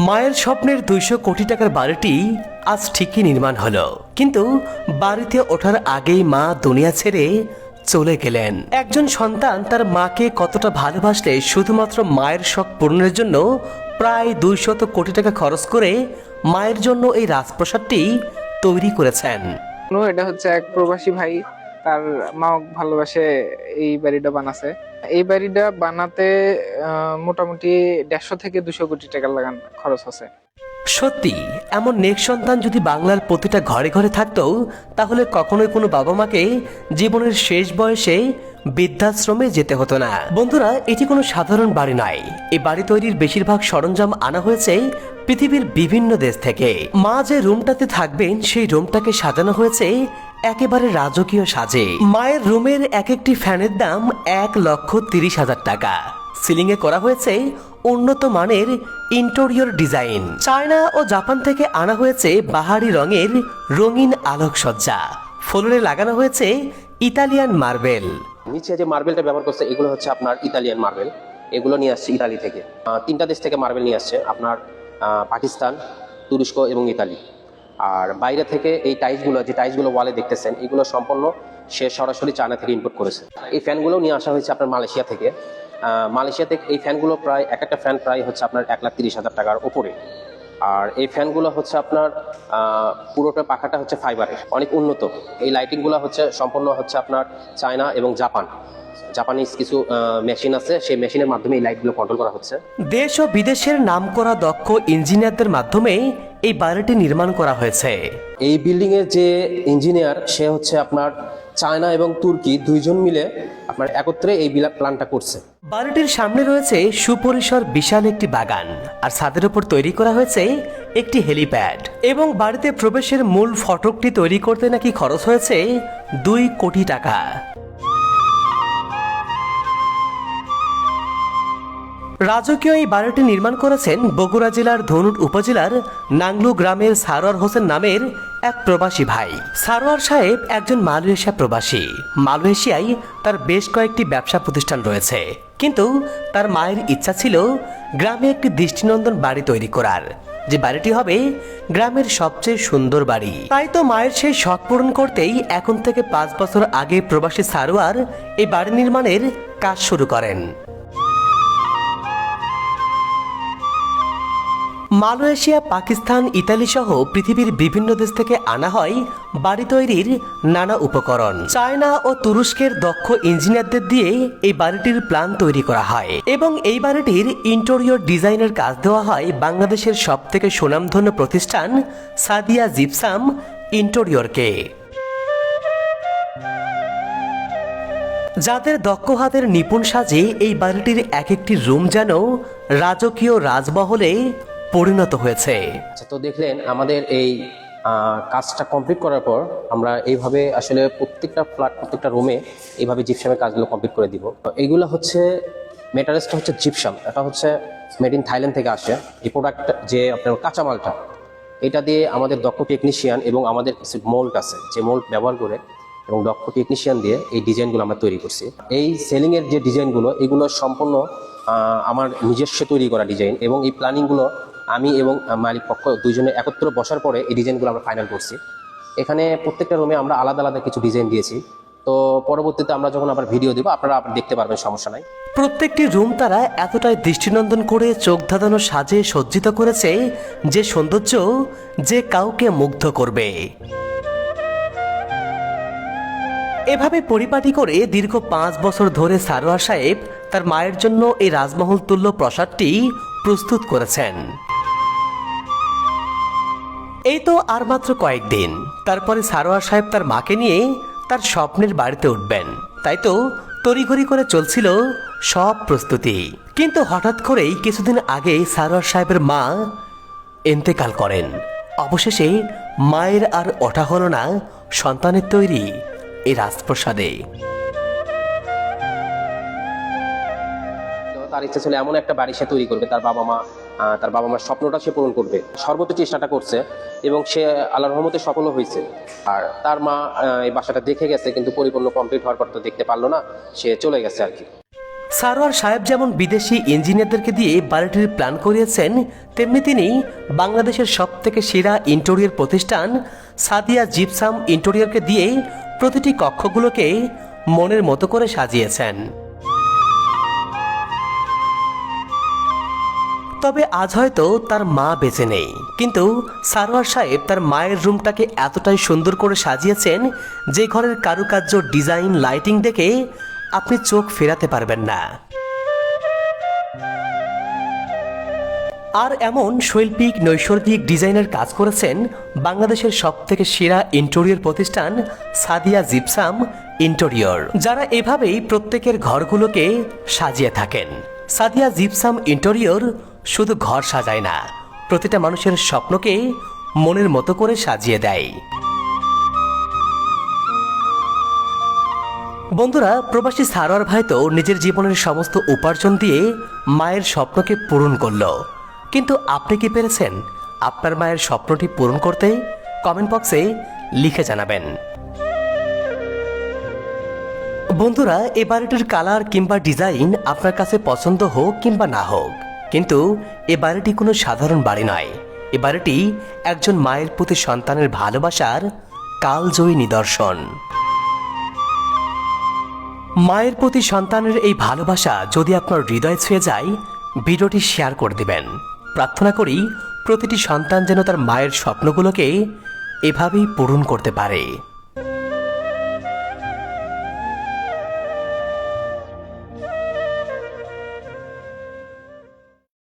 মায়ের স্বপ্নের 200 কোটি টাকার বাড়িটি আজ ঠিকই নির্মাণ হলো, কিন্তু বাড়িতে ওঠার আগেই মা দুনিয়া ছেড়ে চলে গেলেন। একজন সন্তান তার মাকে কতটা ভালোবাসলে শুধুমাত্র মায়ের শখ পূরণের জন্য প্রায় 200 কোটি টাকা খরচ করে মায়ের জন্য এই রাজপ্রাসাদটি তৈরি করেছেন। এটা হচ্ছে এক প্রবাসী ভাই, তার মা ভালোবাসে এই বাড়িটা বানাছে। এই বাড়িটা বানাতে মোটামুটি 150 থেকে 200 কোটি টাকা খরচ আছে। সত্যি এমন নেক সন্তান যদি বাংলার প্রতিটা ঘরে ঘরে থাকতো, তাহলে কখনোই কোনো বাবা মাকে জীবনের শেষ বয়সে বৃদ্ধাশ্রমে যেতে হতো না। বন্ধুরা, এটি কোনো সাধারণ বাড়ি নয়। এই বাড়ি তৈরির বেশিরভাগ সরঞ্জাম আনা হয়েছে পৃথিবীর বিভিন্ন দেশ থেকে। মা যে রুমটাতে থাকবেন সেই রুমটাকে সাজানো হয়েছে একেবারে রাজকীয় সাজে। মায়ের রুমের এক একটি ফ্যানের দাম 1,30,000 টাকা। সিলিং এ করা হয়েছে উন্নত মানের ইন্টেরিয়র ডিজাইন। চায়না ও জাপান থেকে আনা হয়েছে বাহারি রঙের রঙিন আলোকসজ্জা। ফ্লোরে লাগানো হয়েছে ইতালিয়ান মার্বেল। নিচে যে মার্বেলটা ব্যবহার করছে এগুলো হচ্ছে আপনার ইতালিয়ান মার্বেল। এগুলো নিয়ে আসছে ইতালি থেকে। 3টা দেশ থেকে মার্বেল নিয়ে আসছে, আপনার পাকিস্তান, তুরস্ক এবং ইতালি। আর বাইরে থেকে এই টাইলসগুলো ওয়ালে দেখতেছেন, এগুলো সম্পূর্ণ সে সরাসরি চায়না থেকে ইম্পোর্ট করেছে। এই ফ্যানগুলো নিয়ে আসা হয়েছে আপনার মালয়েশিয়া থেকে। মালয়েশিয়া থেকে এই ফ্যানগুলো প্রায় একটা ফ্যান প্রায় হচ্ছে আপনার 1,30,000 টাকার উপরে। আর এই ফ্যানগুলো হচ্ছে আপনার পুরোটা পাখাটা হচ্ছে ফাইবারের, অনেক উন্নত। এই লাইটিংগুলো হচ্ছে সম্পূর্ণ হচ্ছে আপনার চায়না এবং জাপানিজ কিছু মেশিন আছে, সেই মেশিনের মাধ্যমে এই লাইটগুলো কন্ট্রোল করা হচ্ছে। দেশ ও বিদেশের নামকরা দক্ষ ইঞ্জিনিয়ারদের মাধ্যমে এই বাড়িটি নির্মাণ করা হয়েছে। এই বিল্ডিং এর যে ইঞ্জিনিয়ার, সে হচ্ছে আপনার চায়না এবং তুর্কি দুইজন মিলে আপনার একত্রে এই প্ল্যানটা করছে। বাড়িটির সামনে রয়েছে সুপরিসর বিশাল একটি বাগান, আর ছাদের উপর তৈরি করা হয়েছে একটি হেলিপ্যাড। এবং বাড়িতে প্রবেশের মূল ফটকটি তৈরি করতে নাকি খরচ হয়েছে 2 কোটি টাকা। রাজকীয় এই বাড়িটি নির্মাণ করেছেন বগুড়া জেলার ধনুট উপজেলার নাংলু গ্রামের সারোয়ার হোসেন নামের এক প্রবাসী ভাই। সারোয়ার সাহেব একজন মালয়েশিয়া প্রবাসী। মালয়েশিয়ায় তার বেশ কয়েকটি ব্যবসা প্রতিষ্ঠান রয়েছে, কিন্তু তার মায়ের ইচ্ছা ছিল গ্রামে একটি দৃষ্টিনন্দন বাড়ি তৈরি করার, যে বাড়িটি হবে গ্রামের সবচেয়ে সুন্দর বাড়ি। তাই তো মায়ের সেই শখ পূরণ করতেই এখন থেকে 5 বছর আগে প্রবাসী সারোয়ার এই বাড়ি নির্মাণের কাজ শুরু করেন। মালয়েশিয়া, পাকিস্তান, ইতালি সহ পৃথিবীর বিভিন্ন দেশ থেকে আনা হয় বাড়ি তৈরির নানা উপকরণ। চায়না ও তুরস্কের দক্ষ ইঞ্জিনিয়ারদের দিয়ে এই বাড়িটির প্ল্যান তৈরি করা হয় এবং এই বাড়িটির ইন্টেরিয়র ডিজাইনের কাজ দেওয়া হয় বাংলাদেশের সবথেকে সুনামধন্য প্রতিষ্ঠান সাদিয়া জিপসাম ইন্টেরিয়রকে, যাদের দক্ষ হাতের নিপুণ সাজে এই বাড়িটির এক একটি রুম যেন রাজকীয় রাজমহলে পরিণত হয়েছে। তো দেখলেন আমাদের এই কাজটা কমপ্লিট করার পর আমরা এইভাবে আসলে প্রত্যেকটা ফ্ল্যাট, প্রত্যেকটা রুমে এইভাবে জিপসামের কাজগুলো কমপ্লিট করে দিব। এইগুলো হচ্ছে মেটারিয়ালসটা হচ্ছে জিপসাম, এটা হচ্ছে মেড ইন থাইল্যান্ড থেকে আসে। এই প্রোডাক্ট যে আপনার কাঁচামালটা, এটা দিয়ে আমাদের দক্ষ টেকনিশিয়ান এবং আমাদের কিছু মোল্ড আছে, যে মোল্ড ব্যবহার করে এবং দক্ষ টেকনিশিয়ান দিয়ে এই ডিজাইনগুলো আমরা তৈরি করছি। এই সেলিংয়ের যে ডিজাইনগুলো, এগুলো সম্পূর্ণ আমার নিজস্ব তৈরি করা ডিজাইন, এবং এই প্ল্যানিংগুলো আমি এবং মালিক পক্ষ দুইজনে একত্র বসার পরে এই ডিজাইনগুলো আমরা ফাইনাল করছি। এখানে প্রত্যেকটা রুমে আমরা আলাদা আলাদা কিছু ডিজাইন দিয়েছি। তো পরবর্তীতে আমরা যখন আবার ভিডিও দেবো আপনারা আবার দেখতে পারবেন, সমস্যা নাই। প্রত্যেকটি রুম তারা এতটাই দৃষ্টিনন্দন করে চোখ ধাঁধানো সাজে সজ্জিত করেছে যে সৌন্দর্য যে কাউকে মুগ্ধ করবে। এভাবে পরিপাটি করে দীর্ঘ 5 বছর ধরে সারোয়ার সাহেব তার মায়ের জন্য এই রাজমহল তুল্য প্রাসাদটি প্রস্তুত করেছেন। এই তো আর মাত্র কয়েকদিন, তারপরে সারোয়ার সাহেব তার মাকে নিয়ে তার স্বপ্নের বাড়িতে উঠবেন। তাই তো তড়িঘড়ি করে চলছিল সব প্রস্তুতি। কিন্তু হঠাৎ করেই কিছুদিন আগে সারোয়ার সাহেবের মা ইন্তেকাল করেন। অবশেষে মায়ের আর ওঠা হলো না সন্তানের তৈরি এই রাজপ্রাসাদে। তার ইচ্ছা ছিল এমন একটা বাড়ি সে তৈরি করবে, তার বাবা মার স্বপ্নটা সে পূরণ করবে। সর্বোচ্চ চেষ্টাটা করছে এবং সে আল্লাহর রহমতে সফলও হয়েছে। আর তার মা এই বাসাটা দেখে গেছে, কিন্তু পরিপূর্ণ কমপ্লিট হওয়ার পর তো দেখতে পারলো না, সে চলে গেছে আর কি। সারোয়ার সাহেব যেমন বিদেশি ইঞ্জিনিয়ারদেরকে দিয়ে বাড়িটির প্ল্যান করিয়েছেন, তেমনি তিনি বাংলাদেশের সবথেকে সেরা ইন্টেরিয়র প্রতিষ্ঠান সাদিয়া জিপসাম ইন্টেরিয়রকে দিয়ে প্রতিটি কক্ষগুলোকে মনের মতো করে সাজিয়েছেন। তবে আজ হয়তো তার মা বেঁচে নেই, কিন্তু সারোয়ার সাহেব তার মায়ের রুমটাকে এতটাই সুন্দর করে সাজিয়েছেন যে ঘরের কারুকার্য, ডিজাইন, লাইটিং দেখে আপনি চোখ ফেরাতে পারবেন না। আর এমন শৈল্পিক, নৈসর্গিক ডিজাইনের কাজ করেছেন বাংলাদেশের সবথেকে সেরা ইন্টেরিয়র প্রতিষ্ঠান সাদিয়া জিপসাম ইন্টেরিয়র, যারা এভাবেই প্রত্যেকের ঘরগুলোকে সাজিয়ে থাকেন। সাদিয়া জিপসাম ইন্টেরিয়র শুধু ঘর সাজায় না, প্রতিটা মানুষের স্বপ্নকে মনের মতো করে সাজিয়ে দেয়। বন্ধুরা, প্রবাসী সারোয়ার ভাই তো নিজের জীবনের সমস্ত উপার্জন দিয়ে মায়ের স্বপ্নকে পূরণ করলো, কিন্তু আপনি কি পেরেছেন আপনার মায়ের স্বপ্নটি পূরণ করতে? কমেন্ট বক্সে লিখে জানাবেন। বন্ধুরা, এ বাড়িটির কালার কিংবা ডিজাইন আপনার কাছে পছন্দ হোক কিংবা না হোক, কিন্তু এ বাড়িটি কোনো সাধারণ বাড়ি নয়। এ বাড়িটি একজন মায়ের প্রতি সন্তানের ভালোবাসার কালজয়ী নিদর্শন। মায়ের প্রতি সন্তানের এই ভালোবাসা যদি আপনার হৃদয় ছুঁয়ে যায়, ভিডিওটি শেয়ার করে দিবেন। প্রার্থনা করি প্রতিটি সন্তান যেন তার মায়ের স্বপ্নগুলোকে এভাবেই পূরণ করতে পারে।